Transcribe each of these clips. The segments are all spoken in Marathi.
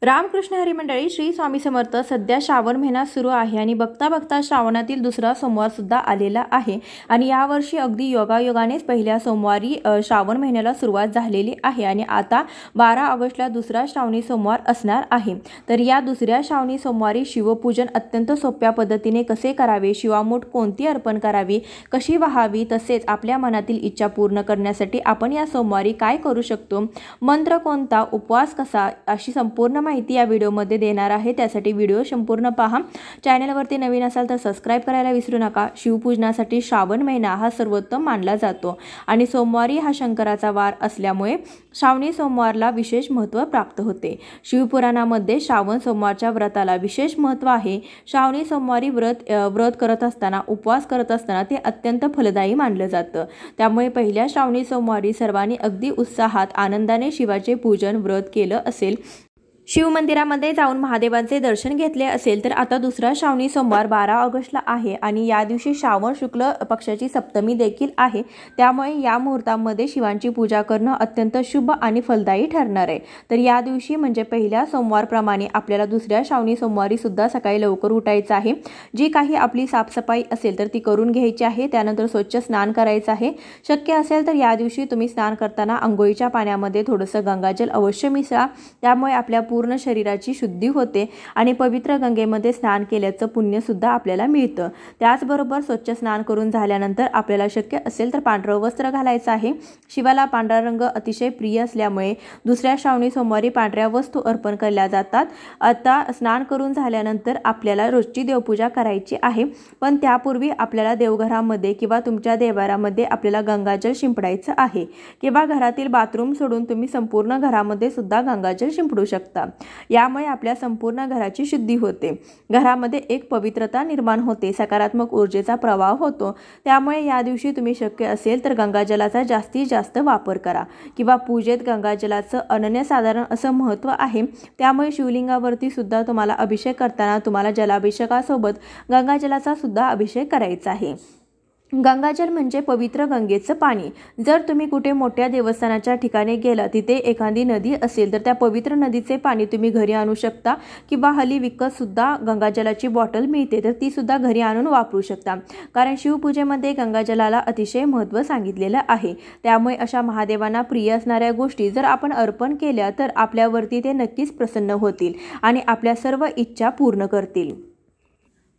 रामकृष्ण हरी मंडळी, श्री स्वामी समर्थ. सध्या श्रावण महिना सुरू आहे आणि बघता बघता श्रावणातील दुसरा सोमवार सुद्धा आलेला आहे आणि यावर्षी अगदी योगायोगानेच पहिल्या सोमवारी श्रावण महिन्याला सुरुवात झालेली आहे आणि आता 12 ऑगस्टला दुसरा श्रावणी सोमवार असणार आहे. तर या दुसऱ्या श्रावणी सोमवारी शिवपूजन अत्यंत सोप्या पद्धतीने कसे करावे, शिवामूठ कोणती अर्पण करावी, कशी वाहावी, तसेच आपल्या मनातील इच्छा पूर्ण करण्यासाठी आपण या सोमवारी काय करू शकतो, मंत्र कोणता, उपवास कसा, अशी संपूर्ण माहिती या व्हिडिओमध्ये देणार आहे. त्यासाठी व्हिडिओ संपूर्ण पहा. चॅनलवरती नवीन असाल तर सबस्क्राइब करायला विसरू नका. शिवपूजनासाठी श्रावण महिना हा सर्वोत्तम मानला जातो आणि सोमवारी हा शंकराचा वार असल्यामुळे श्रावणी सोमवारला विशेष महत्त्व प्राप्त होते. शिवपुराणामध्ये श्रावण सोमवारच्या व्रताला विशेष महत्त्व आहे. श्रावणी सोमवारी व्रत करत असताना, उपवास करत असताना ते अत्यंत फलदायी मानलं जातं. त्यामुळे पहिल्या श्रावणी सोमवारी सर्वांनी अगदी उत्साहात आनंदाने शिवाचे पूजन व्रत केलं असेल, शिव मंदिरामध्ये जाऊन महादेवांचे दर्शन घेतले असेल, तर आता दुसरा श्रावणी सोमवार 12 ऑगस्टला आहे आणि या दिवशी श्रावण शुक्ल पक्षाची सप्तमी देखील आहे. त्यामुळे या मुहूर्तामध्ये शिवांची पूजा करणं अत्यंत शुभ आणि फलदायी ठरणार आहे. तर या दिवशी म्हणजे पहिल्या सोमवारप्रमाणे आपल्याला दुसऱ्या श्रावणी सोमवारी सुद्धा सकाळी लवकर उठायचं आहे. जी काही आपली साफसफाई असेल तर ती करून घ्यायची आहे. त्यानंतर स्वच्छ स्नान करायचं आहे. शक्य असेल तर या दिवशी तुम्ही स्नान करताना अंघोळीच्या पाण्यामध्ये थोडंसं गंगाजल अवश्य मिसळा. त्यामुळे आपल्या पूर्ण शरीराची शुद्धी होते आणि पवित्र गंगेमध्ये स्नान केल्याचं पुण्य सुद्धा आपल्याला मिळतं. त्याचबरोबर स्वच्छ स्नान करून झाल्यानंतर आपल्याला शक्य असेल तर पांढरं वस्त्र घालायचं आहे. शिवाला पांढरा रंग अतिशय प्रिय असल्यामुळे दुसऱ्या श्रावणी सोमवारी पांढऱ्या वस्तू अर्पण केल्या जातात. आता स्नान करून झाल्यानंतर आपल्याला रोजची देवपूजा करायची आहे, पण त्यापूर्वी आपल्याला देवघरामध्ये किंवा तुमच्या देवारामध्ये आपल्याला गंगाजल शिंपडायचं आहे किंवा घरातील बाथरूम सोडून तुम्ही संपूर्ण घरामध्ये सुद्धा गंगाजल शिंपडू शकता. यामुळे आपल्या संपूर्ण घराची शुद्धी होते, घरामध्ये एक पवित्रता निर्माण होते, सकारात्मक ऊर्जेचा प्रवाह होतो. त्यामुळे या दिवशी तुम्ही शक्य असेल तर गंगाजलाचा जास्तीत जास्त वापर करा किंवा पूजेत गंगाजलाचं अनन्यसाधारण असं महत्त्व आहे. त्यामुळे शिवलिंगावरती सुद्धा तुम्हाला अभिषेक करताना तुम्हाला जलाभिषेकासोबत गंगाजलाचा सुद्धा अभिषेक करायचा आहे. गंगाजल म्हणजे पवित्र गंगेचं पाणी. जर तुम्ही कुठे मोठ्या देवस्थानाच्या ठिकाणी गेला, तिथे एखादी नदी असेल तर त्या पवित्र नदीचे पाणी तुम्ही घरी आणू शकता किंवा हल्ली विकत सुद्धा गंगाजलाची बॉटल मिळते, तर ती सुद्धा घरी आणून वापरू शकता. कारण शिवपूजेमध्ये गंगाजलाला अतिशय महत्त्व सांगितलेलं आहे. त्यामुळे अशा महादेवांना प्रिय असणाऱ्या गोष्टी जर आपण अर्पण केल्या तर आपल्यावरती ते नक्कीच प्रसन्न होतील आणि आपल्या सर्व इच्छा पूर्ण करतील.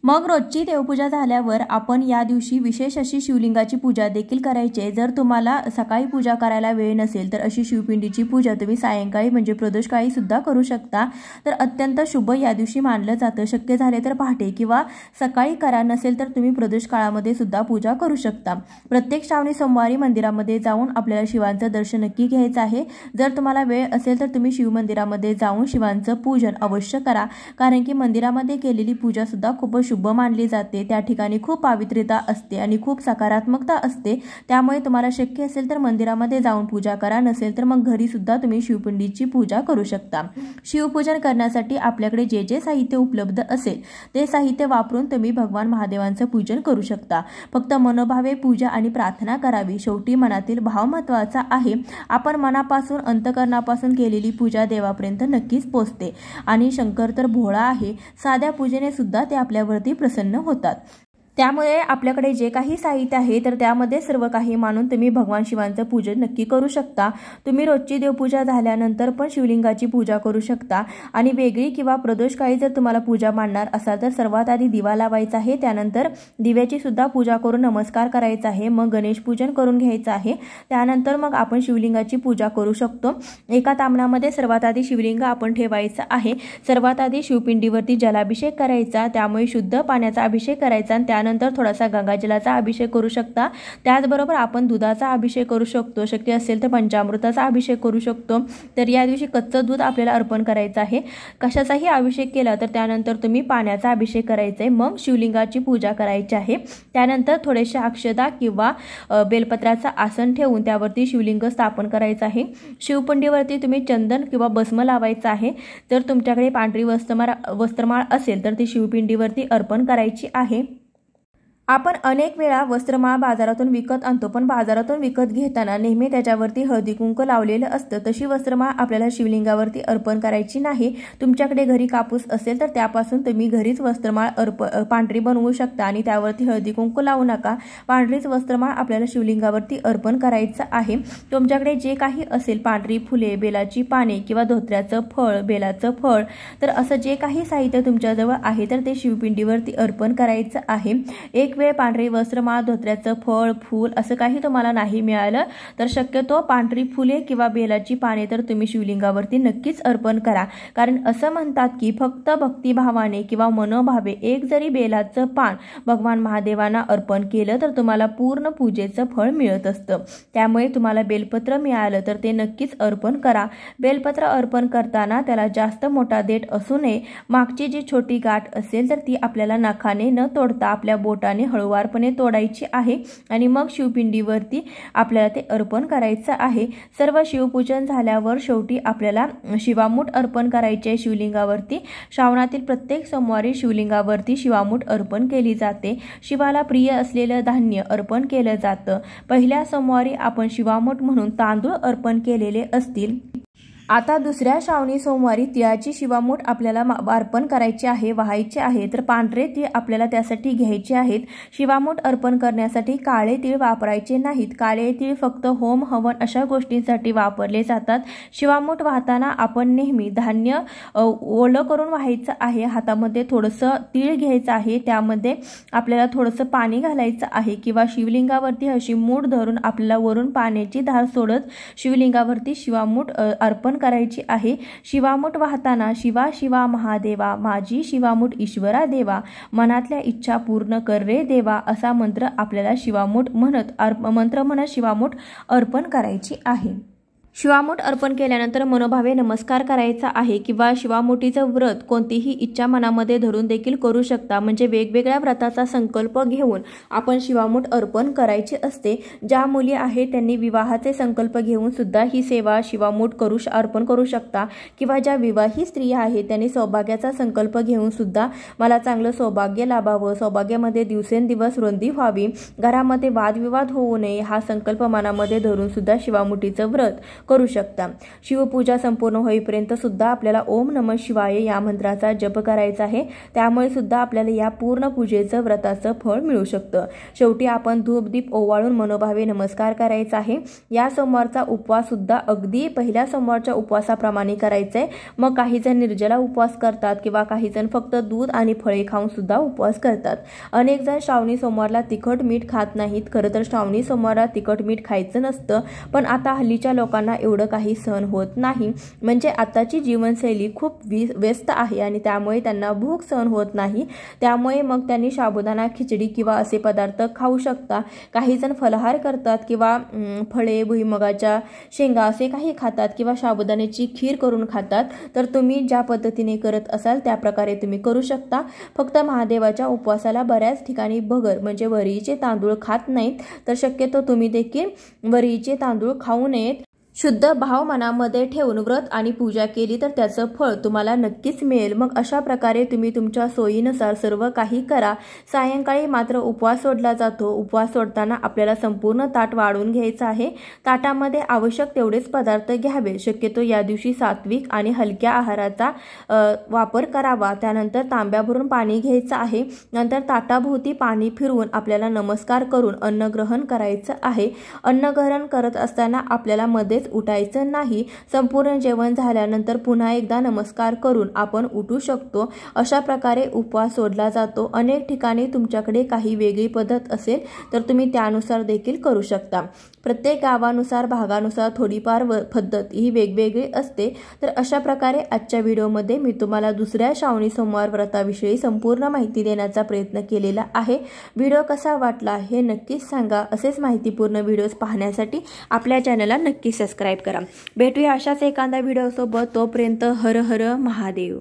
मग रोजची देवपूजा झाल्यावर आपण या दिवशी विशेष अशी शिवलिंगाची पूजा देखील करायची. जर तुम्हाला सकाळी पूजा करायला वेळ नसेल तर अशी शिवपिंडीची पूजा तुम्ही सायंकाळी म्हणजे प्रदोषकाळी सुद्धा करू शकता. तर अत्यंत शुभ या दिवशी मानलं जातं. शक्य झाले तर पहाटे किंवा सकाळी करा, नसेल तर तुम्ही प्रदोष काळामध्ये सुद्धा पूजा करू शकता. प्रत्येक श्रावणी सोमवारी मंदिरामध्ये जाऊन आपल्याला शिवांचं दर्शन नक्की घ्यायचं आहे. जर तुम्हाला वेळ असेल तर तुम्ही शिवमंदिरामध्ये जाऊन शिवांचं पूजन अवश्य करा, कारण की मंदिरामध्ये केलेली पूजा सुद्धा खूप शुभ मानली जाते. त्या ठिकाणी खूप पावित्र्यता असते आणि खूप सकारात्मकता असते. त्यामुळे तुम्हाला शक्य असेल तर मंदिरामध्ये जाऊन पूजा करा, नसेल तर मग घरी सुद्धा तुम्ही शिवपिंडीची पूजा करू शकता. शिवपूजन करण्यासाठी आपल्याकडे जे जे साहित्य उपलब्ध असेल ते साहित्य वापरून तुम्ही भगवान महादेवांचं पूजन करू शकता. फक्त मनोभावे पूजा आणि प्रार्थना करावी. शेवटी मनातील भाव महत्त्वाचा आहे. आपण मनापासून, अंतकरणापासून केलेली पूजा देवापर्यंत नक्कीच पोहोचते आणि शंकर तर भोळा आहे. साध्या पूजेने सुद्धा ते आपल्यावरती प्रसन्न होतात. त्यामुळे आपल्याकडे जे काही साहित्य आहे तर त्यामध्ये सर्व काही मानून तुम्ही भगवान शिवांचं पूजन नक्की करू शकता. तुम्ही रोजची देवपूजा झाल्यानंतर पण शिवलिंगाची पूजा करू शकता आणि वेगळी किंवा प्रदोषकाळी जर तुम्हाला पूजा मांडणार असाल तर सर्वात आधी दिवा लावायचा आहे. त्यानंतर दिव्याची सुद्धा पूजा करून नमस्कार करायचा आहे. मग गणेश पूजन करून घ्यायचं आहे. त्यानंतर मग आपण शिवलिंगाची पूजा करू शकतो. एका तामणामध्ये सर्वात आधी शिवलिंग आपण ठेवायचं आहे. सर्वात आधी शिवपिंडीवरती जलाभिषेक करायचा, त्यामुळे शुद्ध पाण्याचा अभिषेक करायचा आणि त्यानंतर थोडासा गंगाजलाचा अभिषेक करू शकता. त्याचबरोबर आपण दुधाचा अभिषेक करू शकतो. शक्य असेल तर पंचामृताचा अभिषेक करू शकतो. तर या दिवशी कच्चं दूध आपल्याला अर्पण करायचं आहे. कशाचाही अभिषेक केला तर त्यानंतर तुम्ही पाण्याचा अभिषेक करायचा आहे. मग शिवलिंगाची पूजा करायची आहे. त्यानंतर थोडेशा अक्षदा किंवा बेलपत्राचं आसन ठेवून त्यावरती शिवलिंग स्थापन करायचं आहे. शिवपिंडीवरती तुम्ही चंदन किंवा भस्म लावायचं आहे. जर तुमच्याकडे पांढरी वस्त्रमाळ असेल तर ती शिवपिंडीवरती अर्पण करायची आहे. आपण अनेक वेळा वस्त्रमाळा बाजारातून विकत आणतो, पण बाजारातून विकत घेताना नेहमी त्याच्यावरती हळदी कुंकू लावलेलं असतं. तशी वस्त्रमाळा आपल्याला शिवलिंगावरती अर्पण करायची नाही. तुमच्याकडे घरी कापूस असेल तर त्यापासून तुम्ही घरीच वस्त्रमाळ पांढरी बनवू शकता आणि त्यावरती हळदी कुंकू लावू नका. पांढरीच वस्त्रमाळ आपल्याला शिवलिंगावरती अर्पण करायचं आहे. तुमच्याकडे जे काही असेल, पांढरी फुले, बेलाची पाने किंवा धोत्र्याचं फळ, बेलाचं फळ, तर असं जे काही साहित्य तुमच्याजवळ आहे तर ते शिवपिंडीवरती अर्पण करायचं आहे. एक वेळ पांढरी वस्त्रमाळ, धोत्र्याचं फळ, फूल असं काही तुम्हाला नाही मिळालं तर शक्यतो पांढरी फुले किंवा बेलाची पाने तर तुम्ही शिवलिंगावरती नक्कीच अर्पण करा. कारण असं म्हणतात की फक्त भक्तिभावाने किंवा मनोभावे एक जरी बेलाचं पान भगवान महादेवांना अर्पण केलं तर तुम्हाला पूर्ण पूजेचं फळ मिळत असतं. त्यामुळे तुम्हाला बेलपत्र मिळालं तर ते नक्कीच अर्पण करा. बेलपत्र अर्पण करताना त्याला जास्त मोठा देठ असू नये. मागची जी छोटी गाठ असेल तर ती आपल्याला नखाने न तोडता आपल्या बोटाने हळूवारपणे तोडायची आहे आणि मग शिवपिंडीवरती आपल्याला ते अर्पण करायचं आहे. सर्व शिवपूजन झाल्यावर शेवटी आपल्याला शिवामूठ अर्पण करायचे आहे शिवलिंगावरती. श्रावणातील प्रत्येक सोमवारी शिवलिंगावरती शिवामूठ अर्पण केली जाते. शिवाला प्रिय असलेलं धान्य अर्पण केलं जातं. पहिल्या सोमवारी आपण शिवामूठ म्हणून तांदूळ अर्पण केलेले असतील. आता दुसऱ्या श्रावणी सोमवारी तिळाची शिवामूठ आपल्याला अर्पण करायची आहे, वाहायचे आहे. तर पांढरे तीळ आपल्याला त्यासाठी घ्यायचे आहेत. शिवामूठ अर्पण करण्यासाठी काळे तीळ वापरायचे नाहीत. काळे तीळ फक्त होम, हवन अशा गोष्टींसाठी वापरले जातात. शिवामूठ वाहताना आपण नेहमी धान्य ओलं करून वाहायचं आहे. हातामध्ये थोडंसं तीळ घ्यायचं आहे, त्यामध्ये आपल्याला थोडंसं पाणी घालायचं आहे किंवा शिवलिंगावरती अशी मूठ धरून आपल्याला वरून पाण्याची धार सोडत शिवलिंगावरती शिवामूठ अर्पण करायची आहे. शिवामूठ वाहताना शिवा शिवा महादेवा, माझी शिवामूठ ईश्वरा देवा, मनातल्या इच्छा पूर्ण कर रे देवा असा मंत्र आपल्याला शिवामूठ म्हणत शिवामूठ अर्पण करायची आहे. शिवामूठ अर्पण केल्यानंतर मनोभावे नमस्कार करायचा आहे किंवा शिवामुठीचं व्रत कोणतीही इच्छा मनामध्ये धरून देखील करू शकता. म्हणजे वेगवेगळ्या व्रताचा संकल्प घेऊन आपण शिवामूठ अर्पण करायची असते. ज्या मुली आहेत त्यांनी विवाहाचे संकल्प घेऊन सुद्धा ही सेवा शिवामूठ अर्पण करू शकता किंवा ज्या विवाहित स्त्रिया आहेत त्यांनी सौभाग्याचा संकल्प घेऊन सुद्धा मला चांगलं सौभाग्य लाभावं, सौभाग्यामध्ये दिवसेंदिवस वृद्धी व्हावी, घरामध्ये वादविवाद होऊ नये हा संकल्प मनामध्ये धरून सुद्धा शिवामुठीचं व्रत करू शकता. शिवपूजा संपूर्ण होईपर्यंत सुद्धा आपल्याला ओम नमः शिवाय या मंत्राचा जप करायचा आहे. त्यामुळे सुद्धा आपल्याला या पूर्ण पूजेचं व्रताचं फळ मिळू शकतं. शेवटी आपण धूप दीप ओवाळून मनोभावे नमस्कार करायचा आहे. या सोमवारचा उपवास सुद्धा अगदी पहिल्या सोमवारच्या उपवासाप्रमाणे करायचा आहे. मग काही जण निर्जला उपवास करतात किंवा काही जण फक्त दूध आणि फळे खाऊन सुद्धा उपवास करतात. अनेक जण श्रावणी सोमवारला तिखट मीठ खात नाहीत. खरं तर श्रावणी सोमवारला तिखट मीठ खायचं नसतं, पण आता हल्लीच्या लोकांना एवढं काही सहन होत नाही. म्हणजे आताची जीवनशैली खूप व्यस्त आहे आणि त्यामुळे त्यांना भूक सहन होत नाही. त्यामुळे मग त्यांनी साबुदाणा खिचडी किंवा असे पदार्थ खाऊ शकता. काही जण फलाहार करतात किंवा फळे, भुईमुगाच्या शेंगा असे काही खातात किंवा साबुदाण्याची खीर करून खातात. तर तुम्ही ज्या पद्धतीने करत असाल त्या प्रकारे तुम्ही करू शकता. फक्त महादेवाच्या उपवासाला बऱ्याच ठिकाणी भगर म्हणजे वरीचे तांदूळ खात नाहीत. तर शक्यतो तुम्ही देखील वरीचे तांदूळ खाऊ नयेत. शुद्ध भाव मनामध्ये ठेवून व्रत आणि पूजा केली तर त्याचं फळ तुम्हाला नक्कीच मिळेल. मग अशा प्रकारे तुम्ही तुमच्या सोयीनुसार सर्व काही करा. सायंकाळी मात्र उपवास सोडला जातो. उपवास सोडताना आपल्याला संपूर्ण ताट वाढून घ्यायचं आहे. ताटामध्ये आवश्यक तेवढेच पदार्थ घ्यावे. शक्यतो या दिवशी सात्विक आणि हलक्या आहाराचा वापर करावा. त्यानंतर तांब्या भरून पाणी घ्यायचं आहे. नंतर ताटाभोवती पाणी फिरवून आपल्याला नमस्कार करून अन्नग्रहण करायचं आहे. अन्नग्रहण करत असताना आपल्याला मध्ये उठायचं नाही. संपूर्ण जेवण झाल्यानंतर पुन्हा एकदा नमस्कार करून आपण उठू शकतो. अशा प्रकारे उपवास सोडला जातो. अनेक ठिकाणी तुमच्याकडे काही वेगळी पद्धत असेल तर तुम्ही त्यानुसार देखील करू शकता. प्रत्येक गावानुसार भागानुसार थोडीफार पद्धत ही वेगवेगळी असते. तर अशा प्रकारे आजच्या व्हिडिओमध्ये मी तुम्हाला दुसऱ्या श्रावणी सोमवार व्रताविषयी संपूर्ण माहिती देण्याचा प्रयत्न केलेला आहे. व्हिडिओ कसा वाटला हे नक्कीच सांगा. असेच माहितीपूर्ण व्हिडिओज पाहण्यासाठी आपल्या चॅनलला नक्की सबस्क्राईब करा. भेटूया अशाच एखाद्या व्हिडिओसोबत. तोपर्यंत हर हर महादेव.